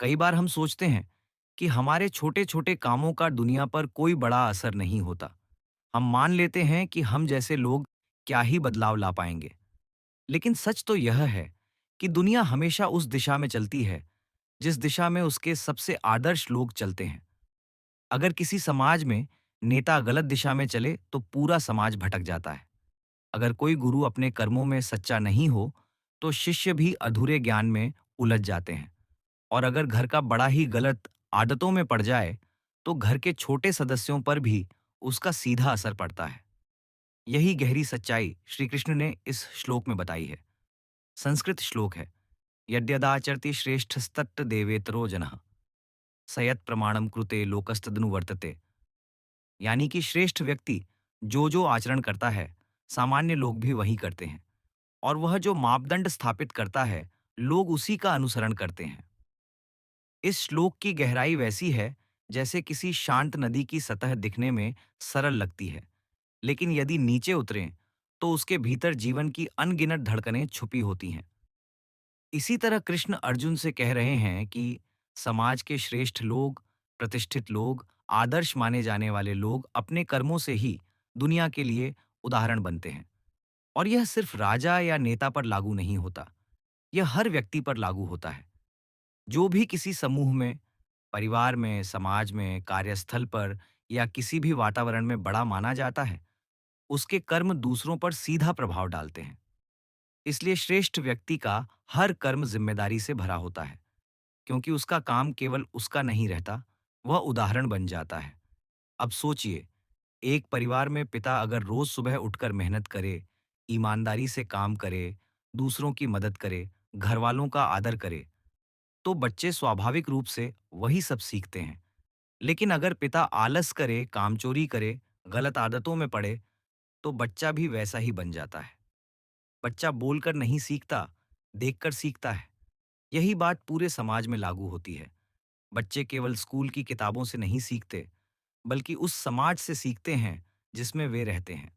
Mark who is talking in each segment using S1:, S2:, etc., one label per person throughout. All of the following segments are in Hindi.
S1: कई बार हम सोचते हैं कि हमारे छोटे छोटे कामों का दुनिया पर कोई बड़ा असर नहीं होता। हम मान लेते हैं कि हम जैसे लोग क्या ही बदलाव ला पाएंगे। लेकिन सच तो यह है कि दुनिया हमेशा उस दिशा में चलती है जिस दिशा में उसके सबसे आदर्श लोग चलते हैं। अगर किसी समाज में नेता गलत दिशा में चले तो पूरा समाज भटक जाता है। अगर कोई गुरु अपने कर्मों में सच्चा नहीं हो तो शिष्य भी अधूरे ज्ञान में उलझ जाते हैं। और अगर घर का बड़ा ही गलत आदतों में पड़ जाए तो घर के छोटे सदस्यों पर भी उसका सीधा असर पड़ता है। यही गहरी सच्चाई श्री कृष्ण ने इस श्लोक में बताई है। संस्कृत श्लोक है, यद्यदाचरति श्रेष्ठस्तट्ट देवेतरो जनः सयत प्रमाणम कृते लोकस्तदनु वर्तते। यानी कि श्रेष्ठ व्यक्ति जो आचरण करता है, सामान्य लोग भी वही करते हैं। और वह जो मापदंड स्थापित करता है, लोग उसी का अनुसरण करते हैं। इस श्लोक की गहराई वैसी है जैसे किसी शांत नदी की सतह दिखने में सरल लगती है, लेकिन यदि नीचे उतरें तो उसके भीतर जीवन की अनगिनत धड़कनें छुपी होती हैं। इसी तरह कृष्ण अर्जुन से कह रहे हैं कि समाज के श्रेष्ठ लोग, प्रतिष्ठित लोग, आदर्श माने जाने वाले लोग अपने कर्मों से ही दुनिया के लिए उदाहरण बनते हैं। और यह सिर्फ राजा या नेता पर लागू नहीं होता, यह हर व्यक्ति पर लागू होता है। जो भी किसी समूह में, परिवार में, समाज में, कार्यस्थल पर या किसी भी वातावरण में बड़ा माना जाता है, उसके कर्म दूसरों पर सीधा प्रभाव डालते हैं। इसलिए श्रेष्ठ व्यक्ति का हर कर्म जिम्मेदारी से भरा होता है, क्योंकि उसका काम केवल उसका नहीं रहता, वह उदाहरण बन जाता है। अब सोचिए, एक परिवार में पिता अगर रोज सुबह उठकर मेहनत करे, ईमानदारी से काम करे, दूसरों की मदद करे, घर वालों का आदर करे, तो बच्चे स्वाभाविक रूप से वही सब सीखते हैं। लेकिन अगर पिता आलस करे, कामचोरी करे, गलत आदतों में पड़े, तो बच्चा भी वैसा ही बन जाता है। बच्चा बोलकर नहीं सीखता, देखकर सीखता है। यही बात पूरे समाज में लागू होती है। बच्चे केवल स्कूल की किताबों से नहीं सीखते, बल्कि उस समाज से सीखते हैं जिसमें वे रहते हैं।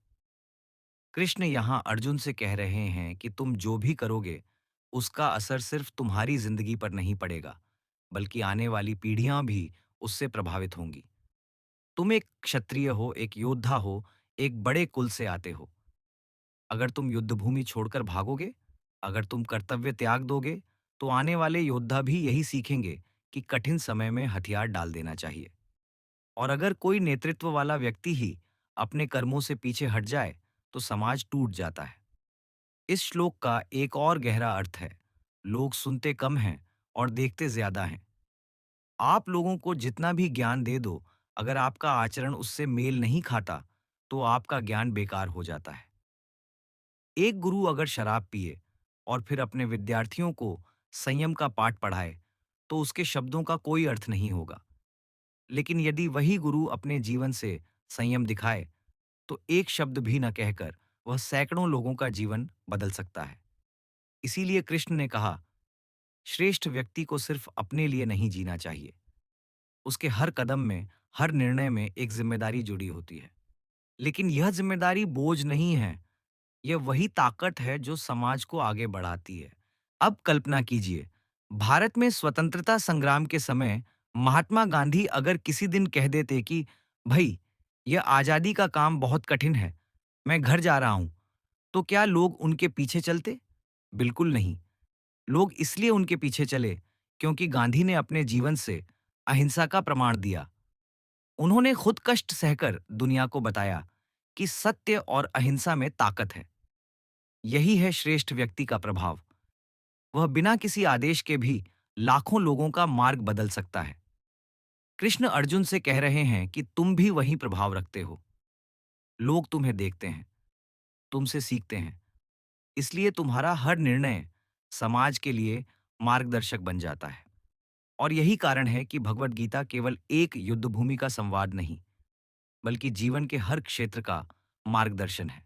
S1: कृष्ण यहाँ अर्जुन से कह रहे हैं कि तुम जो भी करोगे, उसका असर सिर्फ तुम्हारी जिंदगी पर नहीं पड़ेगा, बल्कि आने वाली पीढ़ियां भी उससे प्रभावित होंगी। तुम एक क्षत्रिय हो, एक योद्धा हो, एक बड़े कुल से आते हो। अगर तुम युद्धभूमि छोड़कर भागोगे, अगर तुम कर्तव्य त्याग दोगे, तो आने वाले योद्धा भी यही सीखेंगे कि कठिन समय में हथियार डाल देना चाहिए। और अगर कोई नेतृत्व वाला व्यक्ति ही अपने कर्मों से पीछे हट जाए, तो समाज टूट जाता है। इस श्लोक का एक और गहरा अर्थ है, लोग सुनते कम हैं और देखते ज्यादा हैं। आप लोगों को जितना भी ज्ञान दे दो, अगर आपका आचरण उससे मेल नहीं खाता, तो आपका ज्ञान बेकार हो जाता है। एक गुरु अगर शराब पिए और फिर अपने विद्यार्थियों को संयम का पाठ पढ़ाए, तो उसके शब्दों का कोई अर्थ नहीं होगा। लेकिन यदि वही गुरु अपने जीवन से संयम दिखाए, तो एक शब्द भी न कहकर वह सैकड़ों लोगों का जीवन बदल सकता है। इसीलिए कृष्ण ने कहा, श्रेष्ठ व्यक्ति को सिर्फ अपने लिए नहीं जीना चाहिए, उसके हर कदम में, हर निर्णय में एक जिम्मेदारी जुड़ी होती है। लेकिन यह जिम्मेदारी बोझ नहीं है, यह वही ताकत है जो समाज को आगे बढ़ाती है। अब कल्पना कीजिए, भारत में स्वतंत्रता संग्राम के समय महात्मा गांधी अगर किसी दिन कह देते कि भाई, यह आजादी का काम बहुत कठिन है, मैं घर जा रहा हूं, तो क्या लोग उनके पीछे चलते? बिल्कुल नहीं। लोग इसलिए उनके पीछे चले क्योंकि गांधी ने अपने जीवन से अहिंसा का प्रमाण दिया। उन्होंने खुद कष्ट सहकर दुनिया को बताया कि सत्य और अहिंसा में ताकत है। यही है श्रेष्ठ व्यक्ति का प्रभाव। वह बिना किसी आदेश के भी लाखों लोगों का मार्ग बदल सकता है। कृष्ण अर्जुन से कह रहे हैं कि तुम भी वही प्रभाव रखते हो। लोग तुम्हें देखते हैं, तुमसे सीखते हैं, इसलिए तुम्हारा हर निर्णय समाज के लिए मार्गदर्शक बन जाता है। और यही कारण है कि भगवत गीता केवल एक युद्ध भूमि का संवाद नहीं, बल्कि जीवन के हर क्षेत्र का मार्गदर्शन है।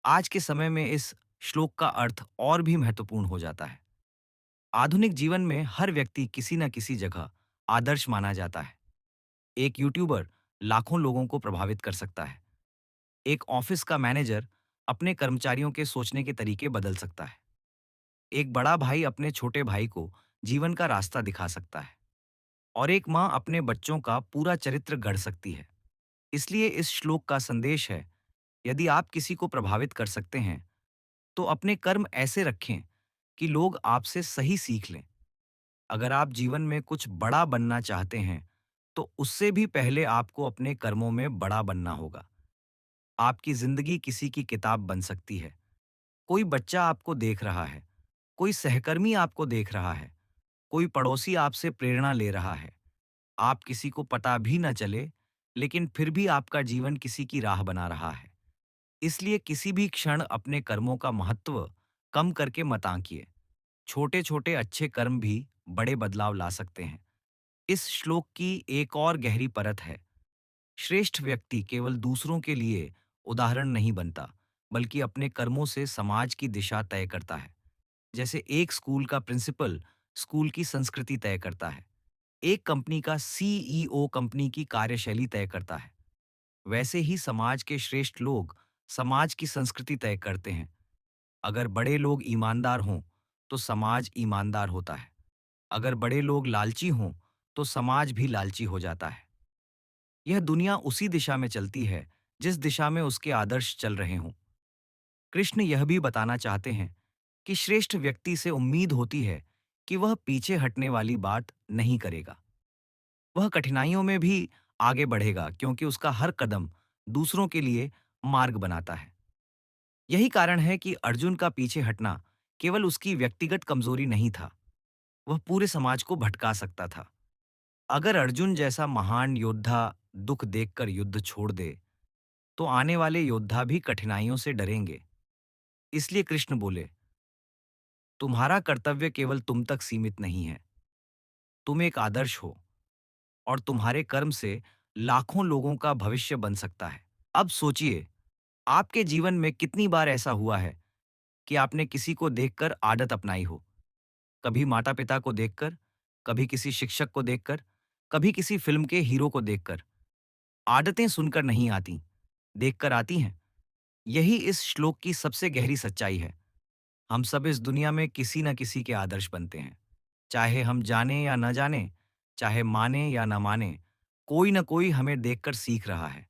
S1: आज के समय में इस श्लोक का अर्थ और भी महत्वपूर्ण हो जाता है। आधुनिक जीवन में हर व्यक्ति किसी न किसी जगह आदर्श माना जाता है। एक यूट्यूबर लाखों लोगों को प्रभावित कर सकता है। एक ऑफिस का मैनेजर अपने कर्मचारियों के सोचने के तरीके बदल सकता है। एक बड़ा भाई अपने छोटे भाई को जीवन का रास्ता दिखा सकता है और एक माँ अपने बच्चों का पूरा चरित्र गढ़ सकती है। इसलिए इस श्लोक का संदेश है, यदि आप किसी को प्रभावित कर सकते हैं, तो अपने कर्म ऐसे रखें कि लोग आपसे सही सीख लें। अगर आप जीवन में कुछ बड़ा बनना चाहते हैं, तो उससे भी पहले आपको अपने कर्मों में बड़ा बनना होगा। आपकी जिंदगी किसी की किताब बन सकती है। कोई बच्चा आपको देख रहा है, कोई सहकर्मी आपको देख रहा है, कोई पड़ोसी आपसे प्रेरणा ले रहा है। आप किसी को पता भी न चले, लेकिन फिर भी आपका जीवन किसी की राह बना रहा है। इसलिए किसी भी क्षण अपने कर्मों का महत्व कम करके मत आंकिए। छोटे-छोटे अच्छे कर्म भी बड़े बदलाव ला सकते हैं। इस श्लोक की एक और गहरी परत है। श्रेष्ठ व्यक्ति केवल दूसरों के लिए उदाहरण नहीं बनता, बल्कि अपने कर्मों से समाज की दिशा तय करता है। जैसे एक स्कूल का प्रिंसिपल स्कूल की संस्कृति तय करता है, एक कंपनी का सीईओ कंपनी की कार्यशैली तय करता है, वैसे ही समाज के श्रेष्ठ लोग समाज की संस्कृति तय करते हैं। अगर बड़े लोग ईमानदार हों, तो समाज ईमानदार होता है। अगर बड़े लोग लालची हों, तो समाज भी लालची हो जाता है। यह दुनिया उसी दिशा में चलती है, जिस दिशा में उसके आदर्श चल रहे हों। कृष्ण यह भी बताना चाहते हैं कि श्रेष्ठ व्यक्ति से उम्मीद होती है कि वह पीछे हटने वाली बात नहीं करेगा। वह कठिनाइयों में भी आगे बढ़ेगा, क्योंकि उसका हर कदम दूसरों के लिए मार्ग बनाता है। यही कारण है कि अर्जुन का पीछे हटना केवल उसकी व्यक्तिगत कमजोरी नहीं था, वह पूरे समाज को भटका सकता था। अगर अर्जुन जैसा महान योद्धा दुख देखकर युद्ध छोड़ दे, तो आने वाले योद्धा भी कठिनाइयों से डरेंगे। इसलिए कृष्ण बोले, तुम्हारा कर्तव्य केवल तुम तक सीमित नहीं है। तुम एक आदर्श हो और तुम्हारे कर्म से लाखों लोगों का भविष्य बन सकता है। अब सोचिए, आपके जीवन में कितनी बार ऐसा हुआ है कि आपने किसी को देखकर आदत अपनाई हो। कभी माता पिता को देखकर, कभी किसी शिक्षक को देखकर, कभी किसी फिल्म के हीरो को देखकर। आदतें सुनकर नहीं आती, देखकर आती हैं। यही इस श्लोक की सबसे गहरी सच्चाई है। हम सब इस दुनिया में किसी न किसी के आदर्श बनते हैं। चाहे हम जाने या न जाने, चाहे माने या न माने, कोई न कोई हमें देखकर सीख रहा है।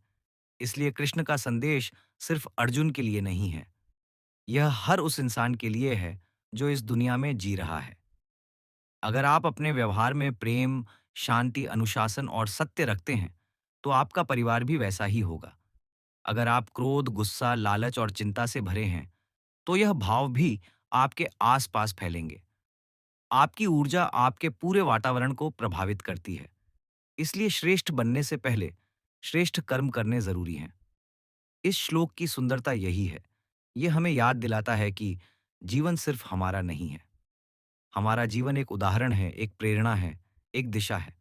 S1: इसलिए कृष्ण का संदेश सिर्फ अर्जुन के लिए नहीं है, यह हर उस इंसान के लिए है जो इस दुनिया में जी रहा है। अगर आप अपने व्यवहार में प्रेम, शांति, अनुशासन और सत्य रखते हैं, तो आपका परिवार भी वैसा ही होगा। अगर आप क्रोध, गुस्सा, लालच और चिंता से भरे हैं, तो यह भाव भी आपके आसपास फैलेंगे। आपकी ऊर्जा आपके पूरे वातावरण को प्रभावित करती है। इसलिए श्रेष्ठ बनने से पहले श्रेष्ठ कर्म करने जरूरी हैं। इस श्लोक की सुंदरता यही है। यह हमें याद दिलाता है कि जीवन सिर्फ हमारा नहीं है। हमारा जीवन एक उदाहरण है, एक प्रेरणा है, एक दिशा है।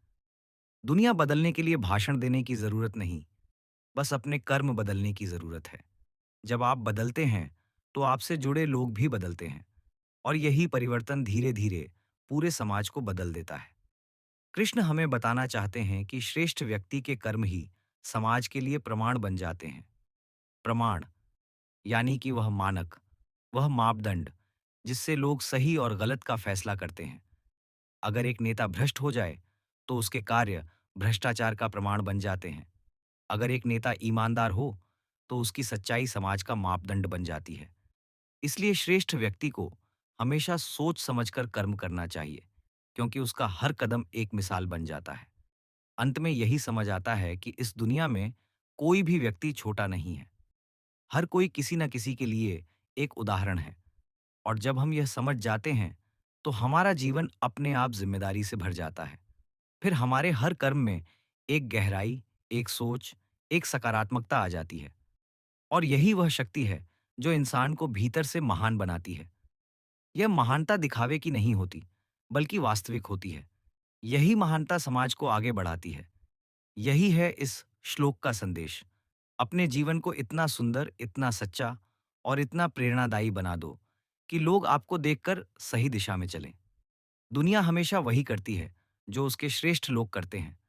S1: दुनिया बदलने के लिए भाषण देने की जरूरत नहीं, बस अपने कर्म बदलने की जरूरत है। जब आप बदलते हैं, तो आपसे जुड़े लोग भी बदलते हैं और यही परिवर्तन धीरे-धीरे पूरे समाज को बदल देता है। कृष्ण हमें बताना चाहते हैं कि श्रेष्ठ व्यक्ति के कर्म ही समाज के लिए प्रमाण बन जाते हैं। प्रमाण यानी कि वह मानक, वह मापदंड जिससे लोग सही और गलत का फैसला करते हैं। अगर एक नेता भ्रष्ट हो जाए, तो उसके कार्य भ्रष्टाचार का प्रमाण बन जाते हैं। अगर एक नेता ईमानदार हो, तो उसकी सच्चाई समाज का मापदंड बन जाती है। इसलिए श्रेष्ठ व्यक्ति को हमेशा सोच समझकर कर्म करना चाहिए, क्योंकि उसका हर कदम एक मिसाल बन जाता है। अंत में यही समझ आता है कि इस दुनिया में कोई भी व्यक्ति छोटा नहीं है। हर कोई किसी न किसी के लिए एक उदाहरण है। और जब हम यह समझ जाते हैं, तो हमारा जीवन अपने आप जिम्मेदारी से भर जाता है। फिर हमारे हर कर्म में एक गहराई, एक सोच, एक सकारात्मकता आ जाती है। और यही वह शक्ति है जो इंसान को भीतर से महान बनाती है। यह महानता दिखावे की नहीं होती, बल्कि वास्तविक होती है। यही महानता समाज को आगे बढ़ाती है। यही है इस श्लोक का संदेश। अपने जीवन को इतना सुंदर, इतना सच्चा और इतना प्रेरणादायी बना दो कि लोग आपको देखकर सही दिशा में चलें। दुनिया हमेशा वही करती है जो उसके श्रेष्ठ लोग करते हैं।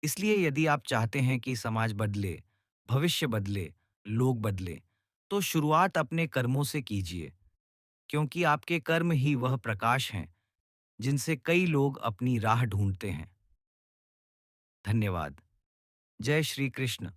S1: इसलिए यदि आप चाहते हैं कि समाज बदले, भविष्य बदले, लोग बदले, तो शुरुआत अपने कर्मों से कीजिए, क्योंकि आपके कर्म ही वह प्रकाश हैं जिनसे कई लोग अपनी राह ढूंढते हैं। धन्यवाद। जय श्री कृष्ण।